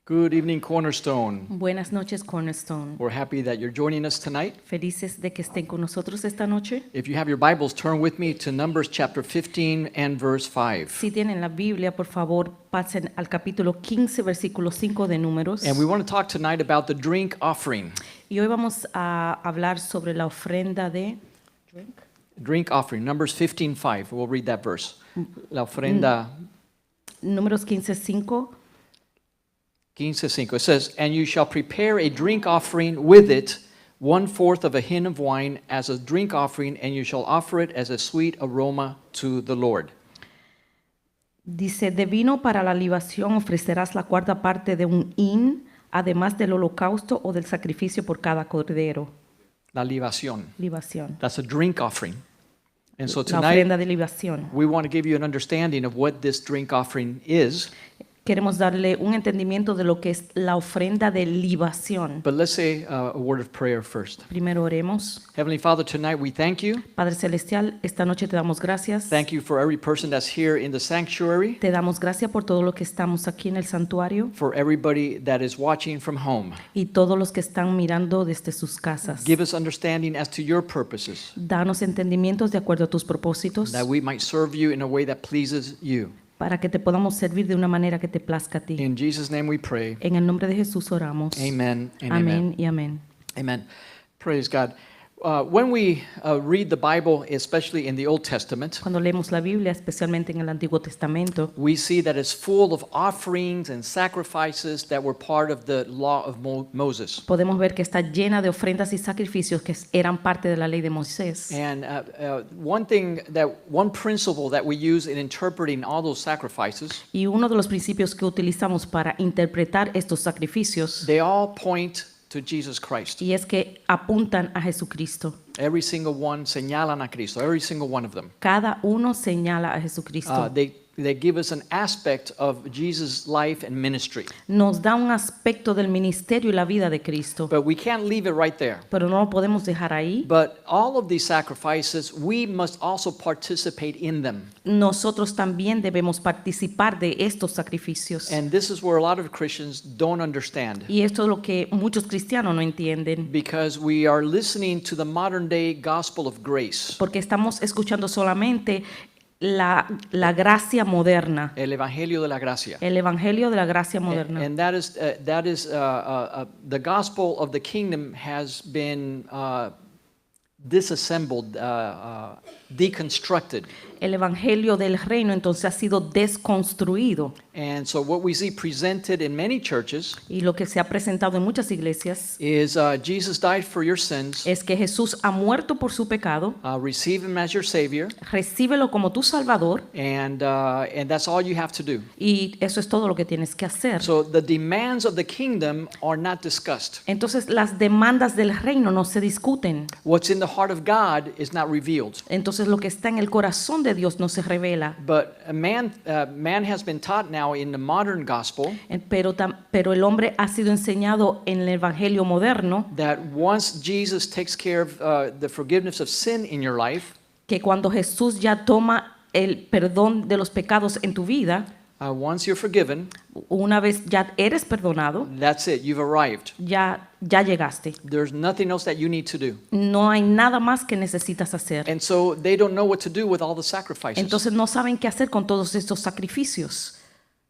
Good evening, Cornerstone. Buenas noches, Cornerstone. We're happy that you're joining us tonight. Felices de que estén con nosotros esta noche. If you have your Bibles, turn with me to Numbers chapter 15 and verse 5. Si tienen la Biblia, por favor, pasen al capítulo 15, versículo 5 de Números. And we want to talk tonight about the drink offering. Y hoy vamos a hablar sobre la ofrenda de Drink offering, Numbers 15:5. We'll read that verse. La ofrenda Números 15, 5. 15:5. It says, "And you shall prepare a drink offering with it, 1/4 of a hin of wine as a drink offering, and you shall offer it as a sweet aroma to the Lord." Dice, de vino para la libación ofrecerás la cuarta parte de un hin, además del holocausto o del sacrificio por cada cordero. La libación. Libación. That's a drink offering. And so La tonight ofrenda de libación. we want to give you an understanding of what this drink offering is. Queremos darle un entendimiento de lo que es la ofrenda de libación. But let's say a word of prayer first. Primero oremos. Heavenly Father, tonight we thank you. Padre Celestial, esta noche te damos gracias. Thank you for every person that's here in the sanctuary, Te damos gracias por todo lo que estamos aquí en el santuario for everybody that is watching from home. y todos los que están mirando desde sus casas. Give us understanding as to your purposes, Danos entendimientos de acuerdo a tus propósitos that we might serve you in a way that pleases you. para que te podamos servir de una manera que te plazca a ti. In Jesus' name we pray. En el nombre de Jesús oramos. Amen and Amén y amén. Amen. Praise God. When we read the Bible, especially in the Old Testament, Cuando leemos la Biblia, especialmente en el Antiguo Testamento, we see that it's full of offerings and sacrifices that were part of the law of Moses. podemos ver que está llena de ofrendas y sacrificios que eran parte de la ley de Moisés. And one principle that we use in interpreting all those sacrifices, Y uno de los principios que utilizamos para interpretar estos sacrificios, they all point to Jesus Christ. y es que apuntan a Jesucristo. Every single one señalan a Cristo, every single one of them. Cada uno señala a Jesucristo. They give us an aspect of Jesus' life and ministry. Nos da un aspecto del ministerio y la vida de Cristo, But we can't leave it right there. pero no lo podemos dejar ahí. But all of these sacrifices, we must also participate in them. Nosotros también debemos participar de estos sacrificios. And this is where a lot of Christians don't understand, Y esto es lo que muchos cristianos no entienden, because we are listening to the modern day gospel of grace, porque estamos escuchando solamente la gracia moderna, el evangelio de la gracia. el evangelio de la gracia moderna. And that is the gospel of the kingdom has been disassembled, deconstructed. El evangelio del reino entonces ha sido desconstruido, And so what we see presented in many churches y lo que se ha presentado en muchas iglesias is Jesus died for your sins, es que Jesús ha muerto por su pecado, receive him as your savior, recíbelo como tu salvador, and that's all you have to do. y eso es todo lo que tienes que hacer. So the demands of the kingdom are not discussed. Entonces las demandas del reino no se discuten. What's in the heart of God is not revealed. Entonces lo que está en el corazón de Dios no se revela. But man has been taught now in the modern gospel Pero el hombre ha sido enseñado en el evangelio moderno that once Jesus takes care of the forgiveness of sin in your life, que cuando Jesús ya toma el perdón de los pecados en tu vida, once you're forgiven, una vez ya eres perdonado, that's it. You've arrived. ya llegaste. There's nothing else that you need to do. No hay nada más que necesitas hacer. And so they don't know what to do with all the sacrifices Entonces no saben qué hacer con todos estos sacrificios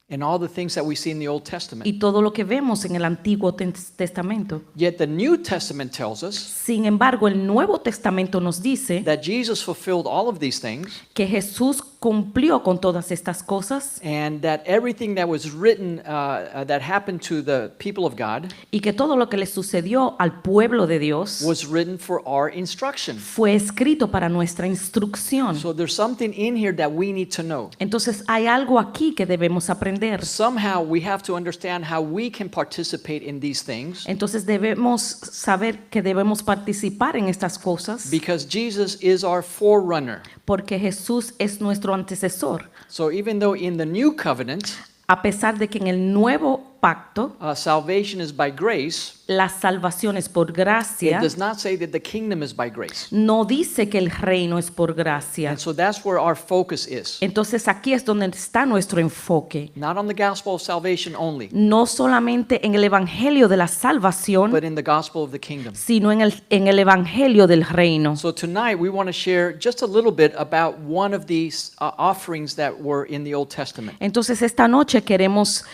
and all the things that we see in the Old Testament. y todo lo que vemos en el Antiguo Testamento. Yet the New Testament tells us Sin embargo, el Nuevo Testamento nos dice that Jesus fulfilled all of these things, que Jesús cumplió con todas estas cosas and that everything that was written that happened to the people of God y que todo lo que le sucedió al pueblo de Dios was written for our instruction. fue escrito para nuestra instrucción. So there's something in here that we need to know. Entonces hay algo aquí que debemos aprender. Somehow we have to understand how we can participate in these things, Entonces debemos saber que debemos participar en estas cosas because Jesus is our forerunner. porque Jesús es nuestro antecesor. So even though in the new covenant A pesar de que en el Nuevo pacto, salvation is by grace, la salvación es por it gracia, does not say that the kingdom is by grace. no dice que el reino es por gracia. And so that's where our focus is. Entonces aquí es donde está nuestro enfoque. Not on the gospel of salvation only, No solamente en el evangelio de la salvación, but in the gospel of the kingdom. sino en el evangelio del reino. So tonight we want to share just a little bit about one of these offerings that were in the Old Testament. Entonces esta noche queremos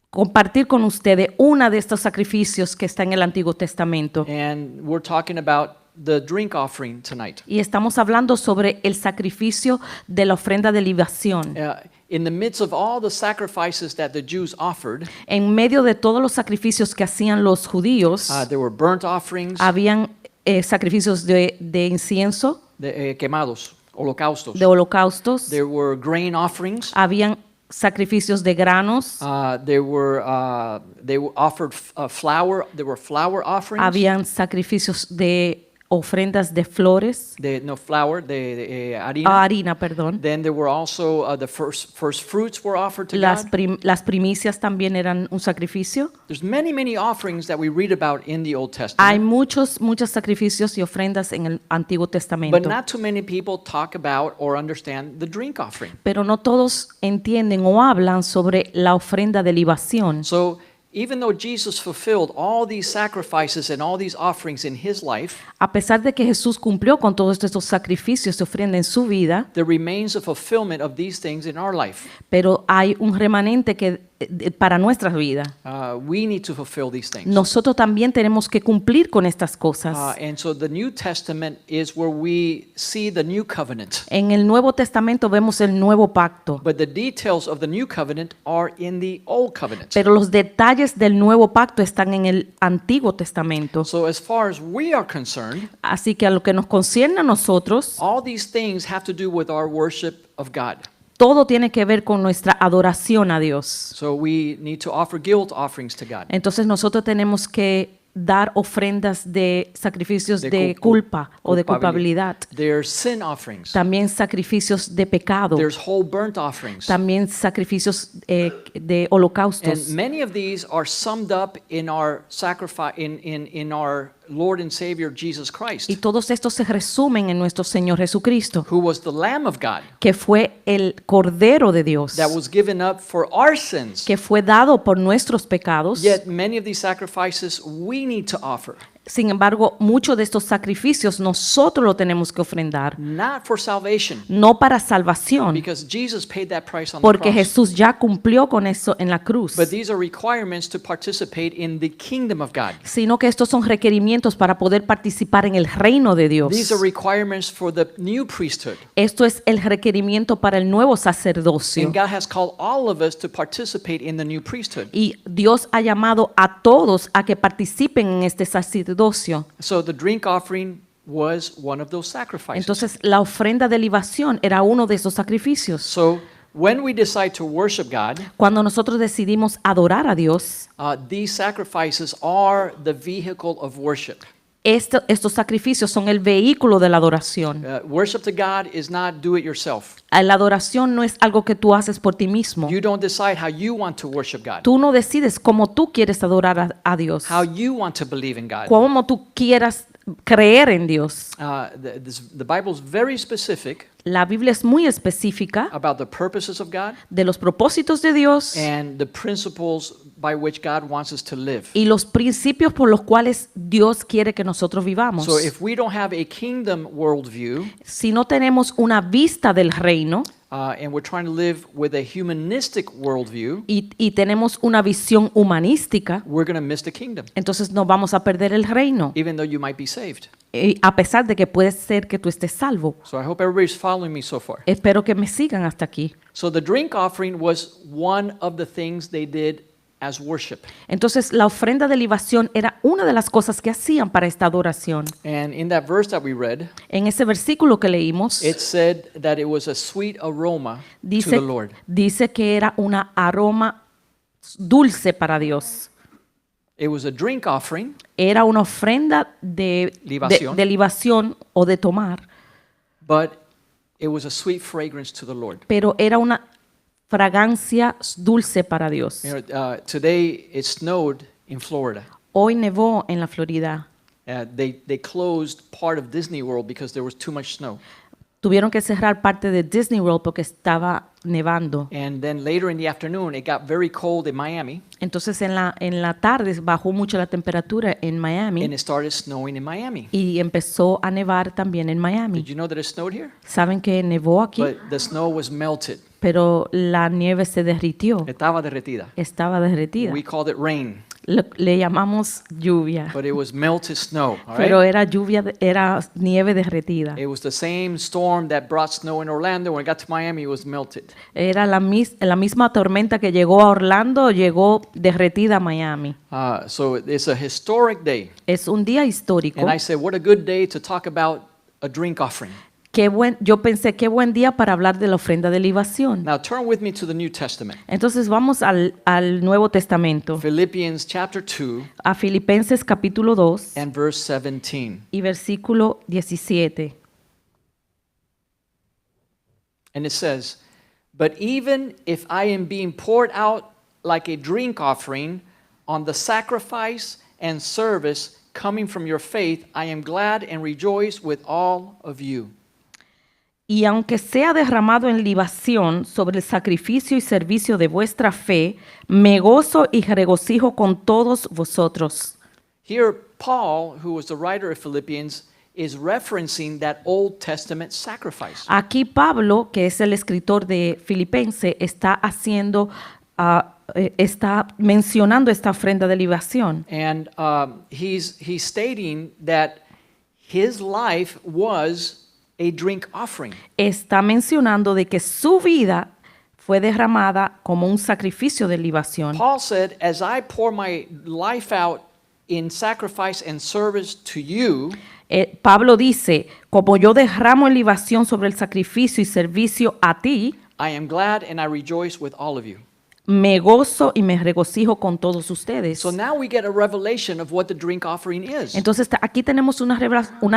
compartir con ustedes uno de estos sacrificios que está en el Antiguo Testamento. And we're talking about the drink offering tonight. Y estamos hablando sobre el sacrificio de la ofrenda de libación. In the midst of all the sacrifices that the Jews offered, En medio de todos los sacrificios que hacían los judíos, there were burnt offerings, habían sacrificios de incienso, quemados, holocaustos. de holocaustos, There were grain offerings. habían sacrificios de granos, They offered flour. There were flour offerings. habían sacrificios de ofrendas de flores, Flour, harina. harina, perdón. Then there were also the first fruits were offered to Las, God. las primicias también eran un sacrificio. There's many offerings that we read about in the Old Hay Testament, muchos sacrificios y ofrendas en el Antiguo but Testamento, not too many people talk about or understand the drink offering. pero no todos entienden o hablan sobre la ofrenda de libación. So even though Jesus fulfilled all these sacrifices and all these offerings in his life, A pesar de que Jesús cumplió con todos estos sacrificios y ofrenda en su vida, there remains a fulfillment of these things in our life. pero hay un remanente que para nuestras vidas. We need to fulfill these things. Nosotros también tenemos que cumplir con estas cosas. And so the New Testament is where we see the new covenant. En el Nuevo Testamento vemos el nuevo pacto, But the details of the new covenant are in the old covenant. pero los detalles del nuevo pacto están en el Antiguo Testamento. So as far as we are concerned, Así que a lo que nos concierne a nosotros, all these things have to do with our worship of God. todo tiene que ver con nuestra adoración a Dios. So we need to offer guilt offerings to God. Entonces nosotros tenemos que dar ofrendas de sacrificios De de culpa- culpa o de culpabilidad. There's sin offerings. También sacrificios de pecado. There's whole burnt offerings. También sacrificios de And holocaustos. many of these are summed up in our sacrifice in our Lord and Savior Jesus Christ, Y todos estos se resumen en nuestro Señor Jesucristo, who was the Lamb of God que fue el Cordero de Dios, that was given up for our sins. que fue dado por nuestros pecados. Yet many of these sacrifices we need to offer, Sin embargo, muchos de estos sacrificios nosotros lo tenemos que ofrendar, not for salvation, no para salvación, because Jesus paid that price on the porque cross. Jesús ya cumplió con eso en la cruz, But these are requirements to participate in the kingdom of God. sino que estos son requerimientos para poder participar en el reino de Dios. These are requirements for the new priesthood. Esto es el requerimiento para el nuevo sacerdocio. And God has called all of us to participate in the new priesthood. Y Dios ha llamado a todos a que participen en este sacerdocio. So the drink offering was one of those sacrifices. Entonces, la ofrenda de libación era uno de esos sacrificios. So when we decide to worship God, Cuando nosotros decidimos adorar a Dios, these sacrifices are the vehicle of worship. estos sacrificios son el vehículo de la adoración. Worship to God is not do it yourself. La adoración no es algo que tú haces por ti mismo. You don't decide how you want to worship God, Tú no decides cómo tú quieres adorar a Dios, how you want to believe in God. cómo tú quieras creer en Dios. The Bible is very specific La Biblia es muy específica about the purposes of God de los propósitos de Dios and the principles by which God wants us to live. y los principios por los cuales Dios quiere que nosotros vivamos. So if we don't have a kingdom worldview, Si no tenemos una vista del reino and we're trying to live with a humanistic worldview, y tenemos una visión humanística, we're going to miss the kingdom, entonces no vamos a perder el reino, even though you might be saved. a pesar de que puede ser que tú estés salvo. So I hope everybody's following me so far. Espero que me sigan hasta aquí. So the drink offering was one of the things they did as worship. Entonces, la ofrenda de libación era una de las cosas que hacían para esta adoración. And in that verse that we read, En ese versículo que leímos, it said that it was a sweet aroma to dice, the Lord. dice que era una aroma dulce para Dios. It was a drink offering, Era una ofrenda de Libación. de libación o de tomar, but it was a sweet fragrance to the Lord. pero era una fragancia dulce para Dios. Today it snowed in Florida. Hoy nevó en la Florida. They closed part of Disney World because there was too much snow. Tuvieron que cerrar parte de Disney World porque estaba nevando. And then later in the afternoon, it got very cold in Miami, Entonces en la tarde bajó mucho la temperatura en and Miami it started snowing in Miami. y empezó a nevar también en Did Miami. you know that it snowed here? ¿Saben que nevó aquí? But the snow was melted. Pero la nieve se derritió, Estaba derretida. estaba derretida. We called it rain, Le llamamos lluvia, but it was melted snow. All pero right? era lluvia, era nieve derretida. It was the same storm that brought snow in Orlando. When it got to Miami, it was melted. Era la misma tormenta que llegó a Orlando, llegó derretida a Miami. So it's a historic day. Es un día histórico. And I said, what a good day to talk about a drink offering. Yo pensé, qué buen día para hablar de la ofrenda de libación. Now turn with me to the New Testament. Entonces vamos al Nuevo Testamento, Philippians chapter 2 a Filipenses capítulo 2 and verse 17. y versículo 17. And it says, but even if I am being poured out like a drink offering on the sacrifice and service coming from your faith, I am glad and rejoice with all of you. Y aunque sea derramado en libación sobre el sacrificio y servicio de vuestra fe, me gozo y regocijo con todos vosotros. Here, Paul, who was the writer of Philippians, is referencing that Old Testament sacrifice. Aquí Pablo, que es el escritor de Filipenses, está mencionando esta ofrenda de libación. And he's stating that his life was a drink offering. Está mencionando de que su vida fue derramada como un sacrificio de libación. Paul said, as I pour my life out in sacrifice and service to you, Pablo dice, como yo derramo en libación sobre el sacrificio y servicio a ti, I am glad and I rejoice with all of you. me gozo y me regocijo con todos ustedes. So now we get a revelation of what the drink offering is. Entonces aquí tenemos una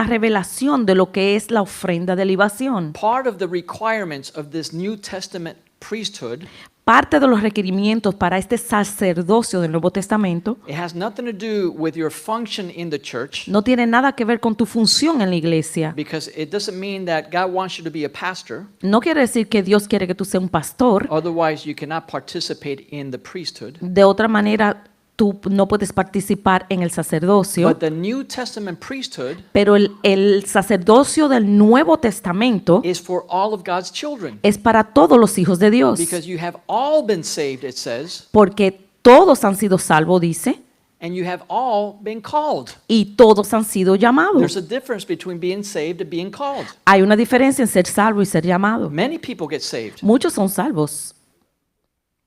revelación de lo que es la ofrenda de libación. Part of the requirements of this New Testament priesthood, Parte de los requerimientos para este sacerdocio del Nuevo Testamento it has nothing to do with your function in the church, no tiene nada que ver con tu función en la iglesia. because it doesn't mean that God wants you to be a pastor. No quiere decir que Dios quiere que tú seas un pastor. Otherwise, you cannot participate in the priesthood. De otra manera, tú no puedes participar en el sacerdocio. But the New Testament priesthood Pero el sacerdocio del Nuevo Testamento is for all of God's children. es para todos los hijos de Dios. Because you have all been saved, it says, Porque todos han sido salvos, dice, and you have all been called. y todos han sido llamados. There's a difference between being saved and being called. Hay una diferencia en ser salvo y ser llamado. Many people get saved, Muchos son salvos,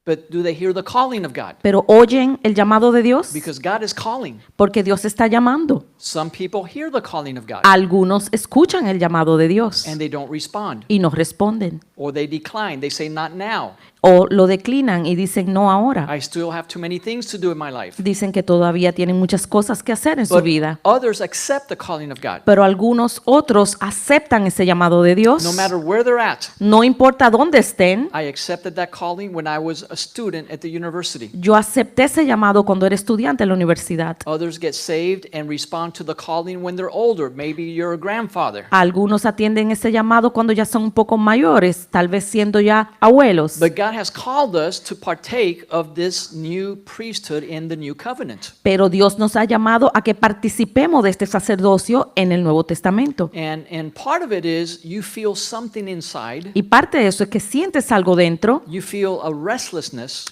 but do they hear the calling of God? pero oyen el llamado de Dios Because God is calling. porque Dios está llamando. Some people hear the calling of God Algunos escuchan el llamado de Dios and they don't respond, y no responden. or they decline. They say, not now. O lo declinan y dicen no ahora. I still have too many things to do in my life. Dicen que todavía tienen muchas cosas que hacer en su But vida. others accept the calling of God. Pero algunos otros aceptan ese llamado de Dios. No matter where they're at, No importa dónde estén. I accepted that calling when I was a student at the university. Yo acepté ese llamado cuando era estudiante en la universidad. Others get saved and respond to the calling when they're older. Maybe you're a grandfather. Algunos atienden ese llamado cuando ya son un poco mayores, tal vez siendo ya abuelos. But God has called us to partake of this new priesthood in the new covenant. Pero Dios nos ha llamado a que participemos de este sacerdocio en el Nuevo Testamento. And part of it is you feel something inside. Y parte de eso es que sientes algo dentro, You feel a restlessness,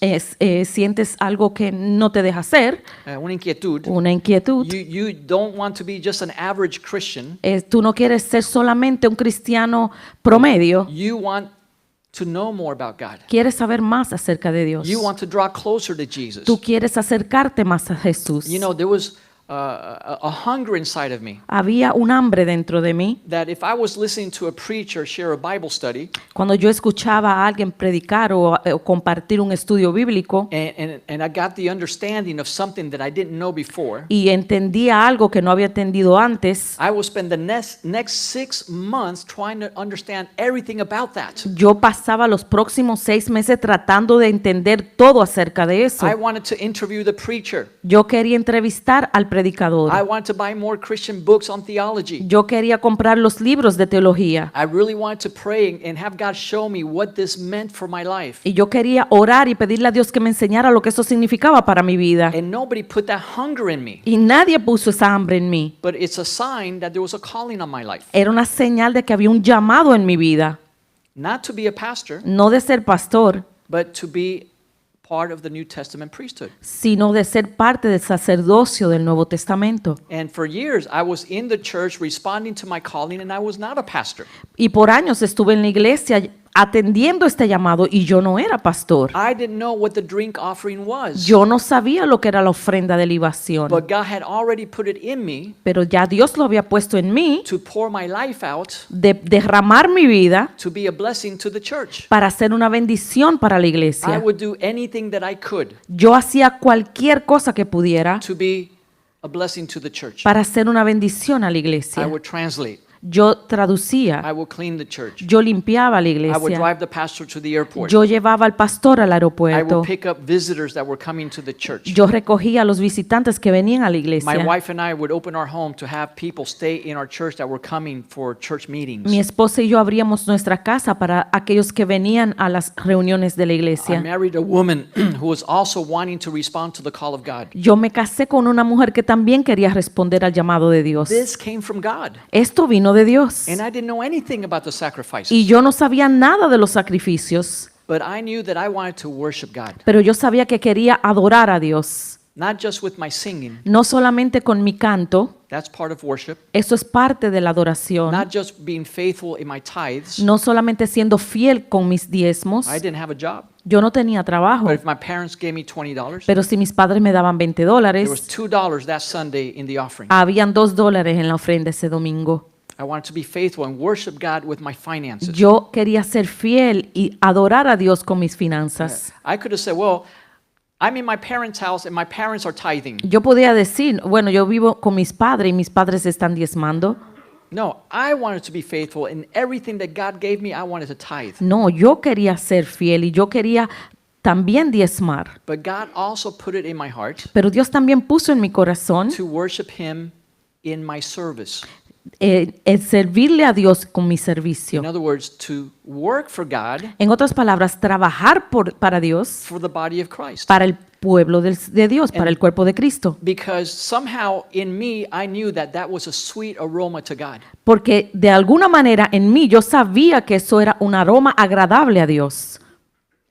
sientes algo que no te deja hacer, una inquietud. una inquietud. You don't want to be just an average Christian. Tú no quieres ser solamente un cristiano promedio, You want to know more about God. quieres saber más acerca de Dios. You want to draw closer to Jesus. Tú quieres acercarte más a Jesús. You know, there was a hunger inside of me Había un hambre dentro de mí. that if I was listening to a preacher share a Bible study Cuando yo escuchaba a alguien predicar o compartir un estudio bíblico and I got the understanding of something that I didn't know before, y entendía algo que no había entendido antes, I will spend the next 6 months trying to understand everything about that. yo pasaba los próximos 6 meses tratando de entender todo acerca de eso. I wanted to interview the preacher. Yo quería entrevistar al predicador. I wanted to buy more Christian books on theology. Yo quería comprar los libros de teología. I really wanted to pray and have God show me what this meant for my life. Y yo quería orar y pedirle a Dios que me enseñara lo que eso significaba para mi vida. And nobody put that hunger in me. Y nadie puso esa hambre en mí. But it's a sign that there was a calling on my life. Era una señal de que había un llamado en mi vida. Not to be a pastor, No de ser pastor, but to be part of the New Testament priesthood. sino de ser parte del sacerdocio del Nuevo Testamento. And for years, I was in the church responding to my calling, and I was not a pastor. Y por años estuve en la iglesia atendiendo este llamado y yo no era pastor. I didn't know what the drink offering was. Yo no sabía lo que era la ofrenda de libación, But God had already put it in me pero ya Dios lo había puesto en mí to pour my life out de derramar mi vida to be a blessing to the church. para ser una bendición para la I iglesia. would do anything that I could Yo hacía cualquier cosa que pudiera to be a blessing to the church. para ser una bendición a la I iglesia. would translate. Yo traducía, I would clean the church. yo limpiaba la I would iglesia, drive the pastor to the airport. yo llevaba al pastor al I aeropuerto, would pick up visitors that were coming to the church. yo recogía a los visitantes que venían a la My iglesia. wife and I would open our home to have people stay in our church that were coming for church meetings. Mi esposa y yo abríamos nuestra casa para aquellos que venían a las reuniones de la I iglesia. married a woman who was also wanting to respond to the call of God. Yo me casé con una mujer que también quería responder al llamado de Dios. This came from God. Esto vino de Dios. And I didn't know anything about the sacrifices. Y yo no sabía nada de los sacrificios, But I knew that I wanted to worship God. pero yo sabía que quería adorar a Dios. Not just with my singing, No solamente con mi canto, that's part of worship. eso es parte de la adoración. Not just being faithful in my tithes. No solamente siendo fiel con mis diezmos. I didn't have a job. Yo no tenía trabajo, But if my parents gave me $20, pero si mis padres me daban $20, there was $2 that Sunday in the offering. habían $2 en la ofrenda ese domingo. I wanted to be faithful and worship God with my finances. Yo quería ser fiel y adorar a Dios con mis finanzas. I could have said, well, I'm in my parents' house and my parents are tithing. Yo podía decir, bueno, yo vivo con mis padres y mis padres están diezmando. No, I wanted to be faithful in everything that God gave me. I wanted to tithe. No, yo quería ser fiel y yo quería también diezmar. But God also put it in my heart Pero Dios también puso en mi corazón to worship Him in my service. el servirle a Dios con mi In servicio. other words, to work for God En otras palabras, trabajar para Dios, for the body of Christ. para el pueblo de Dios, para el cuerpo de Cristo. Because somehow in me, I knew that that was a sweet aroma to God. Porque de alguna manera en mí yo sabía que eso era un aroma agradable a Dios.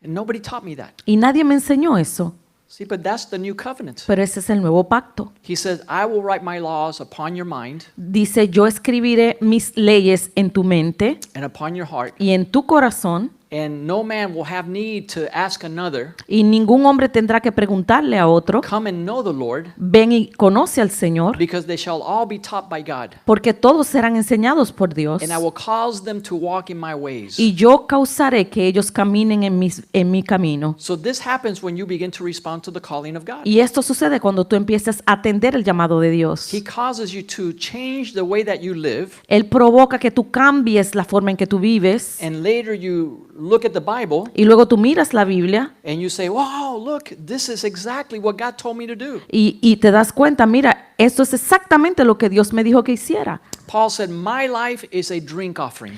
And nobody taught me that. Y nadie me enseñó eso. See, but that's the new covenant. Pero ese es el nuevo pacto. He says, I will write my laws upon your mind Dice, yo escribiré mis leyes en tu mente and upon your heart, y en tu corazón, and no man will have need to ask another, y ningún hombre tendrá que preguntarle a otro, come and know the Lord, ven y conoce al Señor, because they shall all be taught by God. porque todos serán enseñados por Dios. And I will cause them to walk in my ways. Y yo causaré que ellos caminen en mi camino. So this happens when you begin to respond to the calling of God. Y esto sucede cuando tú empiezas a atender el llamado de Dios. He causes you to change the way that you live, Él provoca que tú cambies la forma en que tú vives. and later you look at the Bible Y luego tú miras la Biblia and you say, wow, look, this is exactly what God told me to do. y te das cuenta, mira, esto es exactamente lo que Dios me dijo que hiciera. Paul said, my life is a drink offering.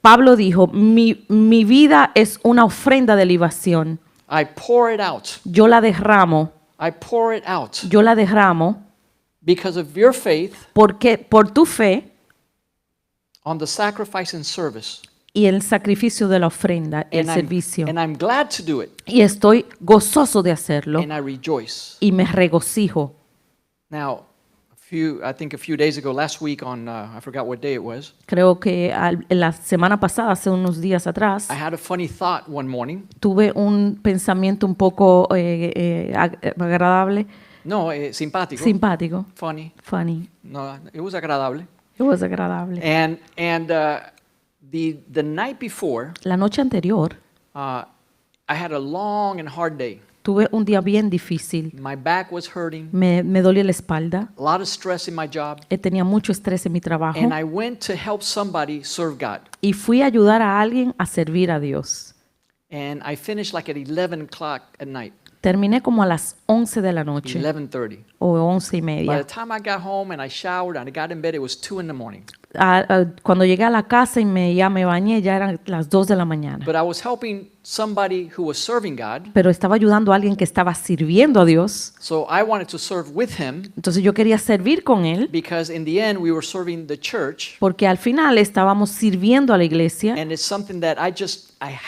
Pablo dijo, mi vida es una ofrenda de libación. I pour it out. Yo la derramo, I pour it out yo la derramo because of your faith porque por tu fe on the sacrifice and service. y el sacrificio de la ofrenda, el servicio. And I'm glad to do it, Y estoy gozoso de hacerlo and I rejoice. y me regocijo. Now, I think a few days ago, last week on, I forgot what day it was, Creo que la semana pasada, hace unos días atrás, I had a funny thought one morning. tuve un pensamiento un poco agradable. No, simpático. Simpático. Funny. Funny. No, it was agradable. It was agradable. And the night before, La noche anterior I had a long and hard day. tuve un día bien difícil. My back was hurting, Me dolía la espalda. a lot of stress in my job, Tenía mucho estrés en mi trabajo. and I went to help somebody serve God. Y fui a ayudar a alguien a servir a Dios. And I finished like at 11 o'clock at night, Terminé como a las 11 de la noche 11:30. o 11 y By the media. time I got home and I showered and I got in bed, it was 2 in the morning. Cuando llegué a la casa y ya me bañé, ya eran las 2 de la mañana. But I was helping somebody who was serving God, Pero estaba ayudando a alguien que estaba sirviendo a Dios. so I wanted to serve with him Entonces yo quería servir con él because in the end we were serving the church, porque al final estábamos sirviendo a la iglesia and it's something that I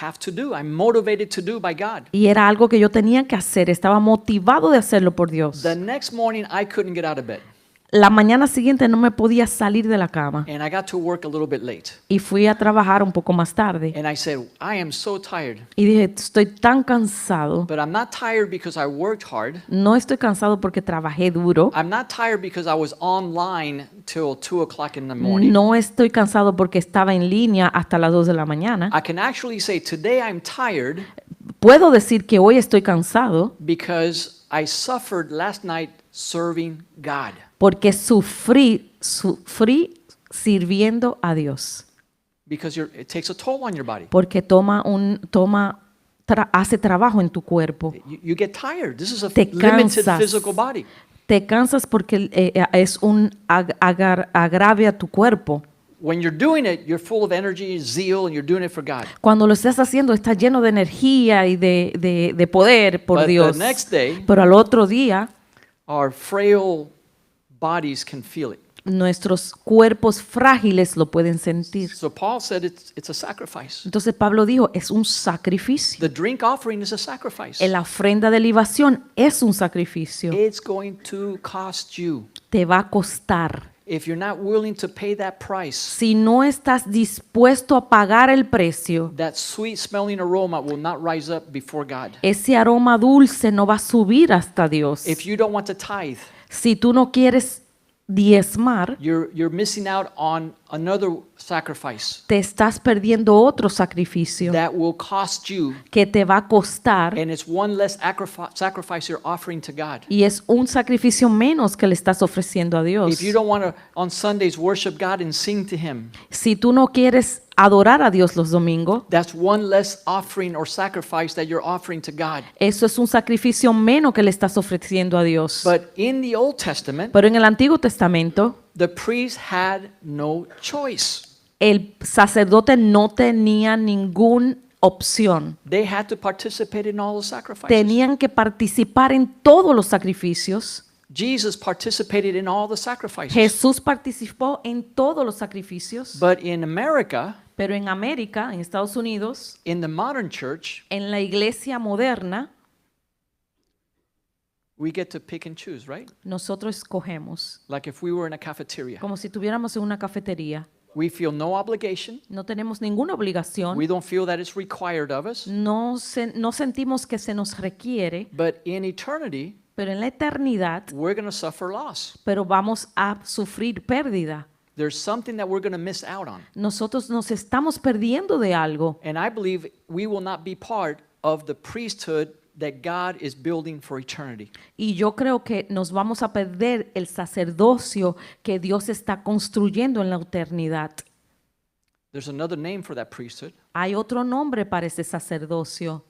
have to do. I'm motivated to do by God. y era algo que yo tenía que hacer. Estaba motivado de hacerlo por Dios. The next morning I couldn't get out of bed, La mañana siguiente no me podía salir de la cama and I got to work a little bit late. y fui a trabajar un poco más tarde. And I said, I am so tired, Y dije, estoy tan cansado. but I'm not tired because I worked hard. No estoy cansado porque trabajé duro. I'm not tired because I was online till 2 o'clock in the morning. No estoy cansado porque estaba en línea hasta las 2 de la mañana. I can actually say today I'm tired Puedo decir que hoy estoy cansado because I suffered last night serving God. porque sufrí sirviendo a Dios. Because it takes a toll on your body. Porque hace trabajo en tu cuerpo. You get tired. This is a Te limited cansas. physical body. Te cansas porque es un agravio a tu cuerpo. When you're doing it, you're full of energy, zeal, and you're doing it for God. Cuando lo estás haciendo, estás lleno de energía y de poder por But Dios. the next day, Pero al otro día, our frail bodies can feel it. nuestros cuerpos frágiles lo pueden sentir. So Paul said it's a sacrifice. Entonces Pablo dijo, es un sacrificio. The drink offering is a sacrifice. La ofrenda de libación es un sacrificio. It's going to cost you. Te va a costar. If you're not willing to pay that price, Si no estás dispuesto a pagar el precio, that sweet smelling aroma will not rise up before God. ese aroma dulce no va a subir hasta Dios. If you don't want to tithe, Si tú no quieres diezmar, you're missing out on another sacrifice te estás perdiendo otro sacrificio that will cost you, que te va a costar and it's one less sacrifice you're offering to God. y es un sacrificio menos que le estás ofreciendo a Dios. If you don't want to on Sundays worship God and sing to Him, Si tú no quieres adorar a Dios los domingos, that's one less offering or sacrifice that you're offering to God. eso es un sacrificio menos que le estás ofreciendo a Dios. But in the Old Testament, Pero en el Antiguo Testamento, the priest had no choice. el sacerdote no tenía ninguna opción. They had to participate in all the sacrifices. Tenían que participar en todos los sacrificios. Jesus participated in all the sacrifices. Jesús participó en todos los sacrificios. But in America, Pero en América, en Estados Unidos, in the modern church, en la iglesia moderna, we get to pick and choose, right? nosotros escogemos, Like if we were in a cafeteria. como si estuviéramos en una cafetería. We feel no obligation. No tenemos ninguna obligación. We don't feel that it's required of us. No sentimos que se nos requiere, But in eternity, pero en la eternidad, we're going to suffer loss. pero vamos a sufrir pérdida. There's something that we're going to miss out on. Nosotros nos estamos perdiendo de algo. And I believe we will not be part of the priesthood that God is building for eternity. Y yo creo que nos vamos a perder el sacerdocio que Dios está construyendo en la eternidad. There's another name for that priesthood. Hay otro nombre para ese sacerdocio.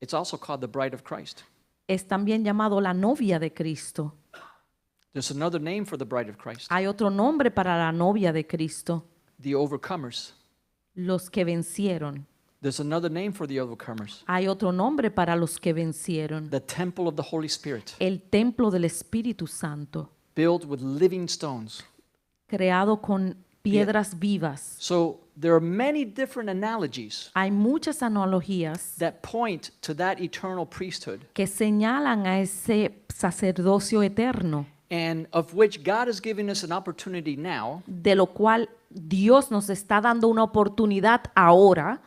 It's also called the bride of Christ. Es también llamado la novia de Cristo. There's another name for the bride of Christ. Hay otro nombre para la novia de Cristo. The overcomers. Los que vencieron. There's another name for the overcomers. Hay otro nombre para los que vencieron. The temple of the Holy Spirit, El templo del Espíritu Santo, built with living stones. creado con piedras vivas. So there are many different analogies Hay muchas analogías that point to that eternal priesthood, que señalan a ese sacerdocio eterno, and of which God is giving us an opportunity now de lo cual Dios nos está dando una oportunidad ahora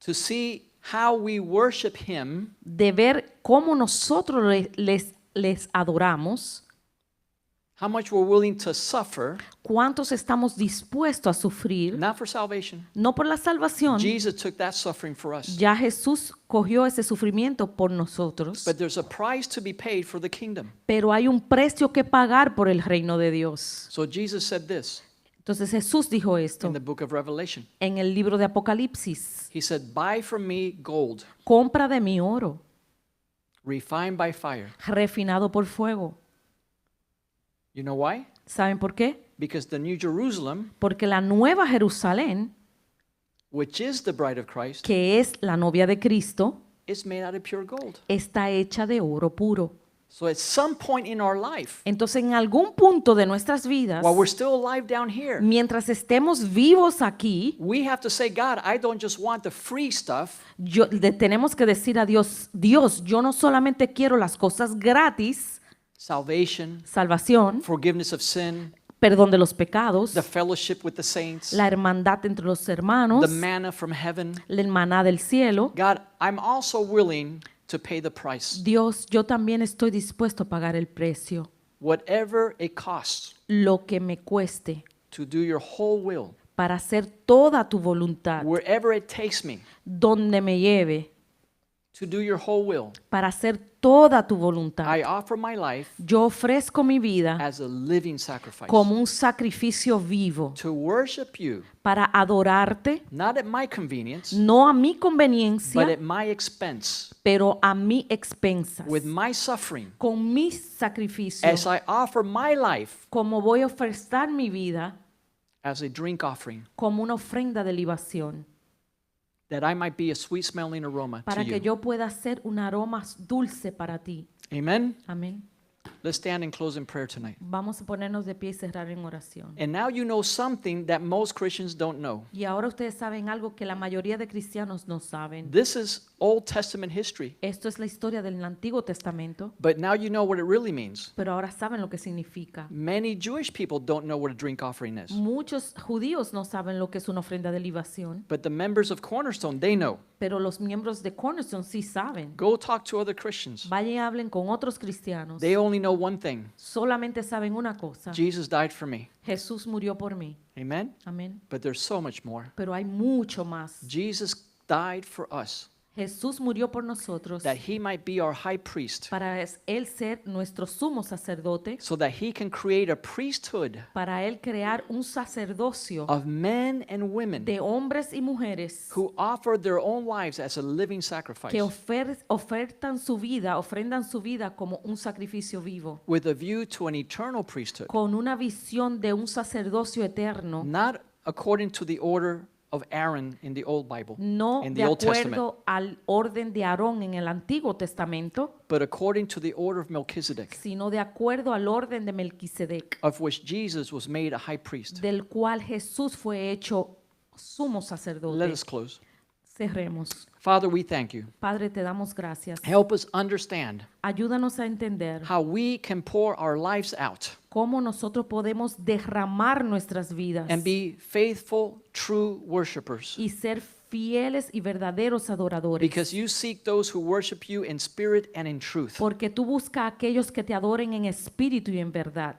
to see how we worship Him de ver cómo nosotros les les adoramos, how much we're willing to suffer, cuántos estamos dispuestos a sufrir, not for salvation. no por la salvación. Jesus took that suffering for us. Ya Jesús cogió ese sufrimiento por nosotros, But there's a price to be paid for the kingdom. pero hay un precio que pagar por el reino de Dios. So Jesus said this Entonces Jesús dijo esto in the book of Revelation. en el libro de Apocalipsis: He said, "Buy from me gold, compra de mi oro, refined by fire." refinado por fuego. You know why? ¿Saben por qué? Because the New Jerusalem, Porque la nueva Jerusalén, which is the bride of Christ, que es la novia de Cristo, is made out of pure gold. está hecha de oro puro. So at some point in our life, Entonces, en algún punto de nuestras vidas, while we're still alive down here, mientras estemos vivos aquí, we have to say, God, I don't just want the free stuff. tenemos que decir a Dios: Dios, yo no solamente quiero las cosas gratis, Salvation, salvación, forgiveness of sin, perdón de los pecados, the fellowship with the saints, la hermandad entre los hermanos, the manna from heaven. el maná del cielo. God, I'm also willing to pay the price. Dios, yo también estoy dispuesto a pagar el precio, Whatever it costs lo que me cueste, to do your whole will, para hacer toda tu voluntad, wherever it takes me donde me lleve, to do your whole will. para hacer toda tu voluntad. I offer my life Yo ofrezco mi vida as a living sacrifice como un sacrificio vivo to worship you, para adorarte, not at my convenience, no a mi but conveniencia, at my expense, pero a mi expensas, with my suffering, con mi sacrificio, as I offer my life como voy a ofrecer mi vida as a drink offering, como una ofrenda de libación, that I might be a sweet smelling aroma to para que you. yo pueda ser un aroma dulce para ti. Amen? Amén. Let's stand and close in prayer tonight. Vamos a ponernos de pie y cerrar en oración. And now you know something that most Christians don't know. Y ahora ustedes saben algo que la mayoría de cristianos no saben. This is Old Testament history, Esto es la historia del Antiguo Testamento, but now you know what it really means. pero ahora saben lo que significa. Many Jewish people don't know what a drink offering is, Muchos judíos no saben lo que es una ofrenda de libación, but the members of Cornerstone, they know. pero los miembros de Cornerstone sí saben. Go talk to other Christians. Vayan y hablen con otros cristianos. They only know one thing. Solamente saben una cosa: Jesus died for me. Jesús murió por mí. Amen? Amén. But there's so much more. Pero hay mucho más. Jesus died for us Jesús murió por nosotros that he might be our high priest, para él ser nuestro sumo sacerdote, so that he can create a priesthood para él crear un sacerdocio of men and women de hombres y mujeres who offer their own lives as a living sacrifice que ofrendan su vida como un sacrificio vivo, with a view to an eternal priesthood, con una visión de un sacerdocio eterno, not according to the order of Aaron in the Old Bible, no in de the Old Testament, acuerdo al orden de Aarón en el Antiguo Testamento, but according to the order of Melchizedek, sino de acuerdo al orden de Melquisedec, of which Jesus was made a high priest. del cual Jesús fue hecho sumo Let sacerdote. us close. Cerremos. Father, we thank you. Padre, te damos gracias. Help us understand Ayúdanos a entender how we can pour our lives out cómo nosotros podemos derramar nuestras vidas and be faithful, true worshipers. y ser fieles y verdaderos adoradores. Because you seek those who worship you in spirit and in truth. Porque tú buscas a aquellos que te adoren en espíritu y en verdad.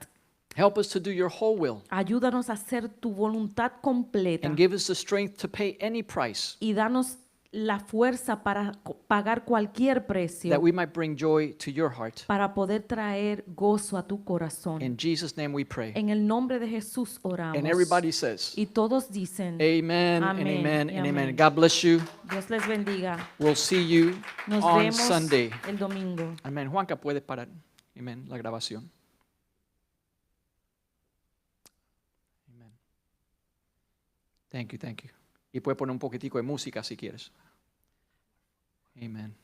Help us to do your whole will Ayúdanos a hacer tu voluntad completa and give us the strength to pay any price y danos la fuerza para pagar cualquier precio, that we might bring joy to your heart. para poder traer gozo a tu corazón. In Jesus' name we pray. En el nombre de Jesús oramos. And everybody says, Y todos dicen, Amen and Amén amen y and amen. amén. God bless you. Dios les bendiga. We'll see you Nos on vemos Sunday. el domingo. Amén. Juanca, puedes parar. Amén. La grabación. Amén. Thank you, thank you. Y puedes poner un poquitico de música si quieres. Amen.